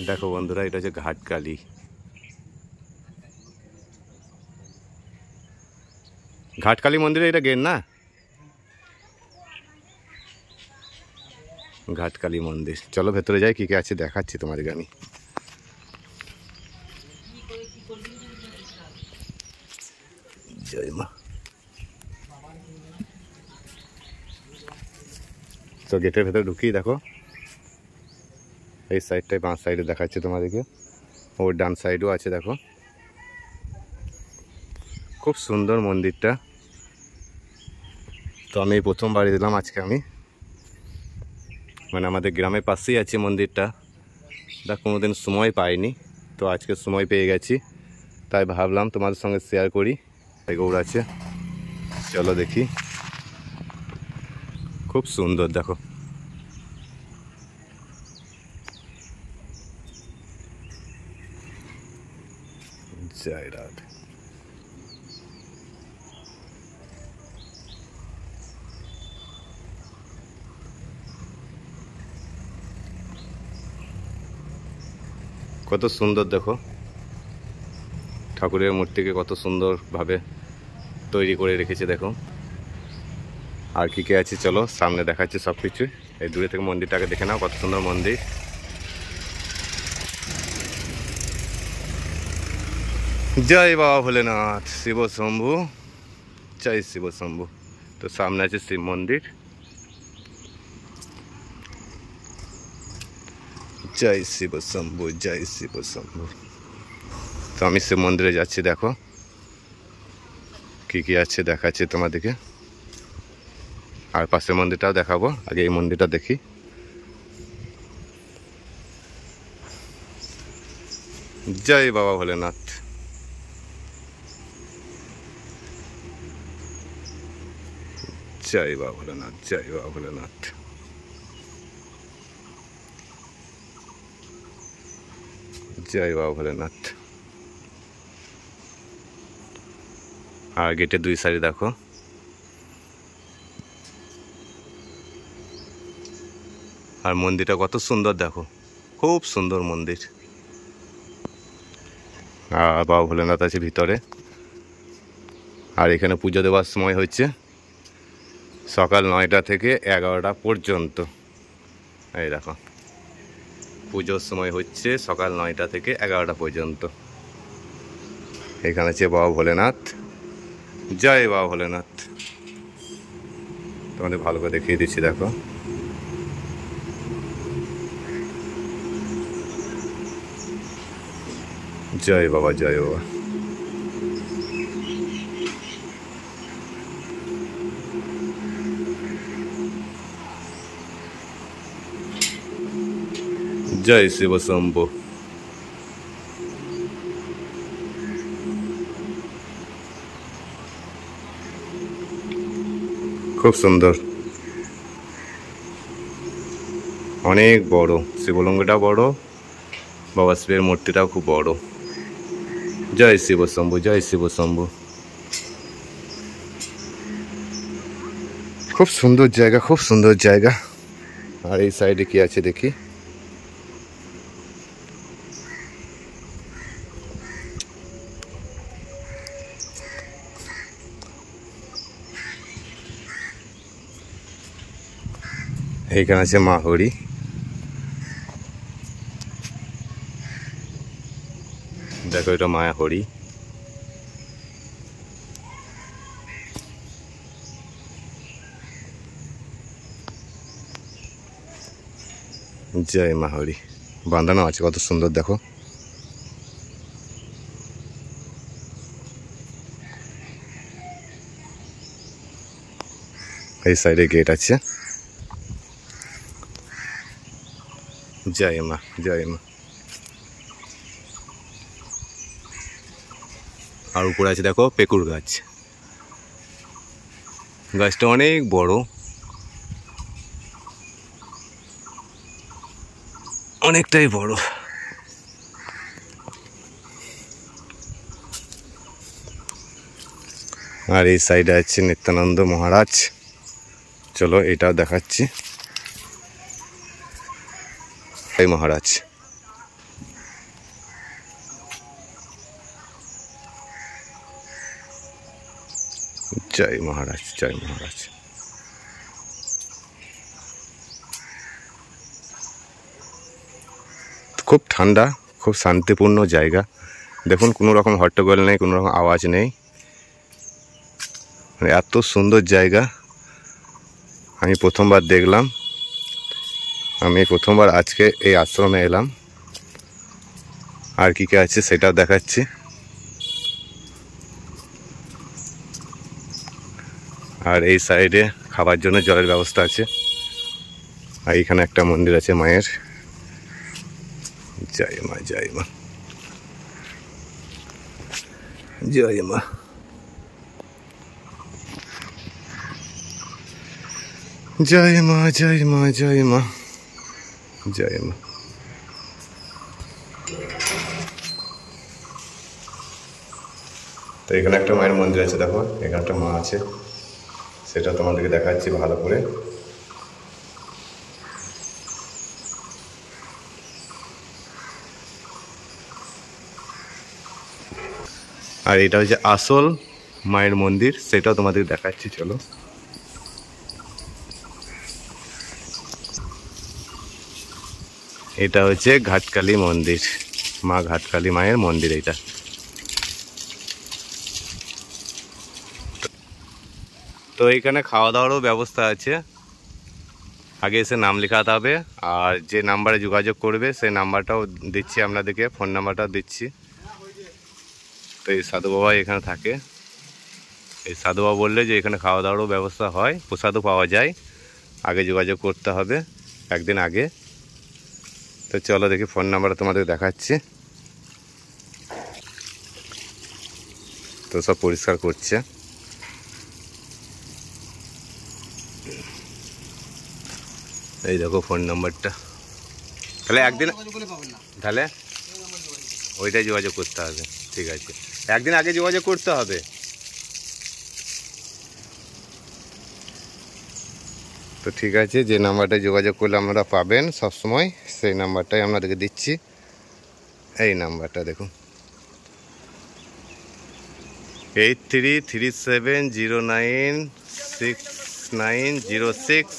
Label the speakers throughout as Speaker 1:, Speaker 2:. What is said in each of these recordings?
Speaker 1: দেখো বন্ধুরা, এটা হচ্ছে ঘাটকালী। ঘাটকালী মন্দিরে এটা গেট না? ঘাটকালী মন্দির। চলো ভেতরে যাই, কি কি আছে দেখাচ্ছি তোমাদেরকে আমি। জয় মা। তো গেটের ভেতরে ঢুকি, দেখো এই সাইডটায় বাঁ সাইডে দেখাচ্ছি তোমাদেরকে, ওর ডান সাইডও আছে দেখো। খুব সুন্দর মন্দিরটা। তো আমি প্রথমবার দিলাম আজকে আমি, মানে আমাদের গ্রামের পাশেই আছে মন্দিরটা। দেখ কোনোদিন সময় পাইনি, তো আজকে সময় পেয়ে গেছি, তাই ভাবলাম তোমাদের সঙ্গে শেয়ার করি। গৌড় আছে, চলো দেখি। খুব সুন্দর দেখো। জয় রাধে। কত সুন্দর দেখো, ঠাকুরের মূর্তিকে কত সুন্দরভাবে তৈরি করে রেখেছে দেখো। আর কি কি আছে চলো সামনে দেখাচ্ছি সব কিছু। এই দূরে থেকে মন্দিরটাকে দেখে নাও, কত সুন্দর মন্দির। জয় বাবা ভোলেনাথ, শিব শম্ভু, জয় শিব শম্ভু। তো সামনে আছে শিব মন্দির। জয় শিব শম্ভু, জয় শিব শম্ভু। তো আমি শিব মন্দিরে যাচ্ছি, দেখো কি কি আছে দেখাচ্ছি তোমাদেরকে। আর পাশের মন্দিরটাও দেখাবো, আগে এই মন্দিরটা দেখি। জয় বাবা ভোলেনাথ। জয় বাবা ভোলেনাথ, জয় বাবা ভোলেনাথ। জয় বাবা ভোলেনাথ। আর গেটের দুই সাইডে দেখো। আর মন্দিরটা কত সুন্দর দেখো, খুব সুন্দর মন্দির। আর বাবা ভোলেনাথ আছে ভিতরে। আর এখানে পুজো দেওয়ার সময় হচ্ছে সকাল 9টা থেকে 11টা পর্যন্ত। এই দেখো, পুজোর সময় হচ্ছে সকাল 9টা থেকে 11টা পর্যন্ত। এখানে আছে বাবা ভোলেনাথ। জয় বাবা ভোলেনাথ। তোমাদের ভালো করে দেখিয়ে দিচ্ছি দেখো। জয় বাবা, জয় বাবা। জয় শিব শম্ভু। খুব সুন্দর, অনেক বড় শিবলিঙ্গটা, বড় বাবা শিবের মূর্তিটাও খুব বড়। জয় শিব শম্ভু, জয় শিব শম্ভু। খুব সুন্দর জায়গা, খুব সুন্দর জায়গা। আর এই সাইডে কি আছে দেখি। এইখানে আছে মা হরি। দেখো এটা মায়া হরি। জয় মা হরি। বাঁধানো আছে কত সুন্দর দেখো। এই সাইডে গেট আছে। জয় মা, জয় মা। আর উপরে আছে দেখো পেকুর গাছ। গাছটা অনেক বড়, অনেকটাই বড়। আর এই সাইডে আছে নিত্যানন্দ মহারাজ। চলো এটাও দেখাচ্ছি। এই মহারাজ জয় মহারাজ, জয় মহারাজ। খুব ঠান্ডা, খুব শান্তিপূর্ণ জায়গা। দেখুন কোনো রকম হট্টগোল নেই, কোনো রকম আওয়াজ নেই, মানে এত সুন্দর জায়গা। আমি প্রথমবার দেখলাম, আমি প্রথমবার আজকে এই আশ্রমে এলাম। আর কি কি আছে সেটাও দেখাচ্ছি। আর এই সাইডে খাবার জন্য জলের ব্যবস্থা আছে। আর এখানে একটা মন্দির আছে মায়ের। জয় মা, জয় মা, জয় মা। জয় মা, জয় মা, জয় মা, জয় মা। তো এখানে একটা মায়ের মন্দির আছে, দেখো এখানে একটা মা আছে, সেটা তোমাদেরকে দেখাচ্ছি ভালো করে। আর এটা হচ্ছে আসল মায়ের মন্দির, সেটাও তোমাদের দেখাচ্ছি, চলো। এটা হচ্ছে ঘাটকালী মন্দির, মা ঘাটকালী মায়ের মন্দির এটা। তো এইখানে খাওয়া দাওয়ারও ব্যবস্থা আছে। আগে এসে নাম লেখাতে হবে, আর যে নাম্বারে যোগাযোগ করবে সেই নাম্বারটাও দিচ্ছি আপনাদেরকে, ফোন নাম্বারটাও দিচ্ছি। তো এই সাধু বাবা এখানে থাকে। এই সাধু বাবা বললে যে এখানে খাওয়া দাওয়ারও ব্যবস্থা হয়, প্রসাদও পাওয়া যায়। আগে যোগাযোগ করতে হবে, একদিন আগে। তো চলো দেখি, ফোন নাম্বারটা তোমাদের দেখাচ্ছি। তো সব পরিষ্কার করছে। এই দেখো ফোন নাম্বারটা। তাহলে একদিন, তাহলে ওইটাই যোগাযোগ করতে হবে। ঠিক আছে, একদিন আগে যোগাযোগ করতে হবে। তো ঠিক আছে, যে নাম্বারটায় যোগাযোগ করলে আপনারা পাবেন সবসময়, সেই নাম্বারটাই আপনাদেরকে দিচ্ছি। এই নাম্বারটা দেখুন, 8337096906,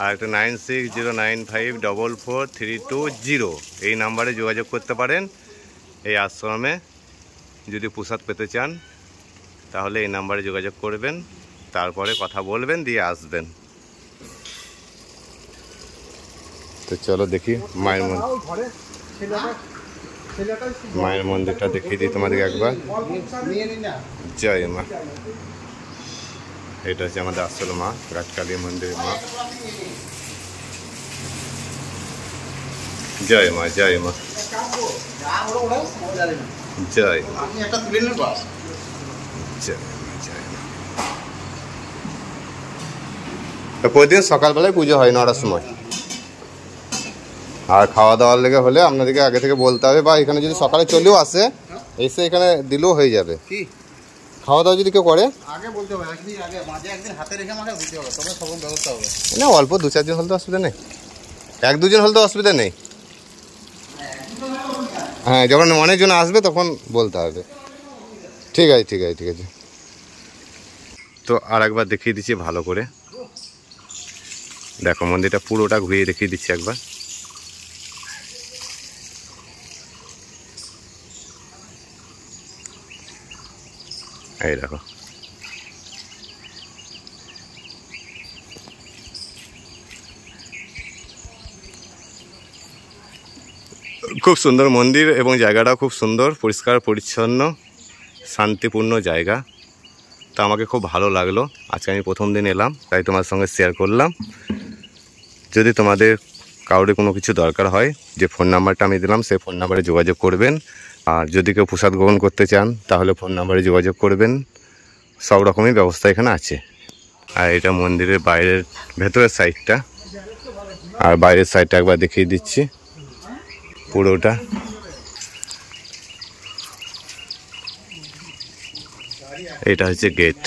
Speaker 1: আর একটা 9609544320। এই নাম্বারে যোগাযোগ করতে পারেন। এই আশ্রমে যদি প্রসাদ পেতে চান তাহলে এই নাম্বারে যোগাযোগ করবেন, তারপরে কথা বলবেন, দিয়ে আসবেন। তো চলো দেখি মায়ের মন্দিরটা দেখিয়ে দিই তোমাদেরকে একবার। জয় মা। এটা হচ্ছে আমাদের আসল মা, ঘাটকালী মন্দিরের মা। জয় মা, জয় মা, জয় মা, প্রতিদিন সকালবেলায় পুজো হয় 9টার সময়। আর খাওয়া দাওয়ার লেগে হলে আপনাদেরকে আগে থেকে বলতে হবে, বা এখানে যদি সকালে চলেও আসে, এসে এখানে দিলেও হয়ে যাবে। খাওয়া দাওয়া যদি কেউ করে আগে বলতে হবে, একদিন হাতে রেখে আমাকে দিতে হবে, তবে সব ব্যবস্থা হবে। না, অল্প 2-4 জন হলে তো অসুবিধা নেই, 1-2 জন হলে তো অসুবিধা নেই। হ্যাঁ, যখন অনেকজন আসবে তখন বলতে হবে। ঠিক আছে, ঠিক আছে, ঠিক আছে। তো আর একবার দেখিয়ে দিচ্ছি ভালো করে। দেখো মন্দিরটা পুরোটা ঘুরিয়ে দেখিয়ে দিচ্ছি একবার। এই দেখো, খুব সুন্দর মন্দির এবং জায়গাটা খুব সুন্দর, পরিষ্কার পরিচ্ছন্ন, শান্তিপূর্ণ জায়গা। তা আমাকে খুব ভালো লাগলো। আজকে আমি প্রথম দিন এলাম, তাই তোমার সঙ্গে শেয়ার করলাম। যদি তোমাদের কাউরে কোনো কিছু দরকার হয়, যে ফোন নাম্বারটা আমি দিলাম সেই ফোন নাম্বারে যোগাযোগ করবেন। আর যদি কেউ প্রসাদ গ্রহণ করতে চান তাহলে ফোন নাম্বারে যোগাযোগ করবেন। সব রকমই ব্যবস্থা এখানে আছে। আর এটা মন্দিরের বাইরের ভেতরের সাইডটা, আর বাইরের সাইডটা একবার দেখিয়ে দিচ্ছি পুরোটা। এটা হচ্ছে গেট।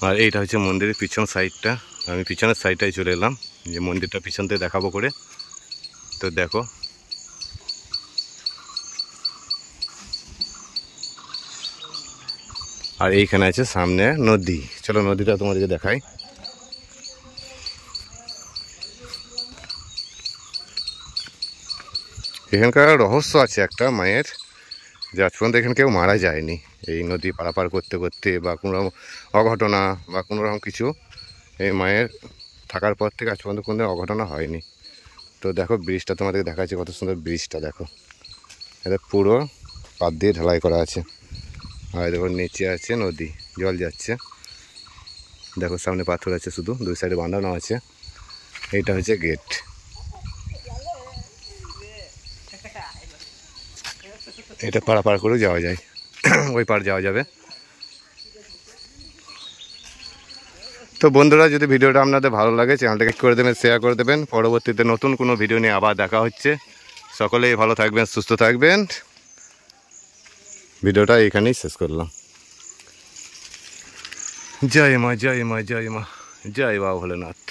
Speaker 1: আর এইটা হচ্ছে মন্দিরের পিছন সাইডটা। আমি পিছনের সাইডটাই চলে এলাম, যে মন্দিরটা পিছন থেকে দেখাবো করে। তো দেখো আর এইখানে আছে সামনে নদী। চলো নদীটা তোমাদেরকে দেখাই। এখানকার রহস্য আছে একটা মায়ের, যে আজ পর্যন্ত এখানে কেউ মারা যায়নি এই নদী পারাপার করতে করতে, বা কোনো রকম অঘটনা বা কোনো রকম কিছু এই মায়ের থাকার পর থেকে আজ পর্যন্ত কোনো অঘটনা হয়নি। তো দেখো ব্রিজটা তোমাদেরকে দেখাচ্ছি, কত সুন্দর ব্রিজটা দেখো। এটা পুরো পাত দিয়ে ঢালাই করা আছে। আর দেখো নিচে আছে নদী, জল যাচ্ছে। দেখো সামনে পাথর আছে, শুধু দুই সাইডে বাঁধানো আছে। এইটা হচ্ছে গেট। এটা পারাপার করেও যাওয়া যায়, ওই পার যাওয়া যাবে। তো বন্ধুরা, যদি ভিডিওটা আপনাদের ভালো লাগে চ্যানেলটাকে করে দেবেন, শেয়ার করে দেবেন। পরবর্তীতে নতুন কোনো ভিডিও নিয়ে আবার দেখা হচ্ছে। সকলেই ভালো থাকবেন, সুস্থ থাকবেন। ভিডিওটা এখানেই শেষ করলাম। জয় মা, জয় মা, জয় মা, জয় বাবা ভোলেনাথ।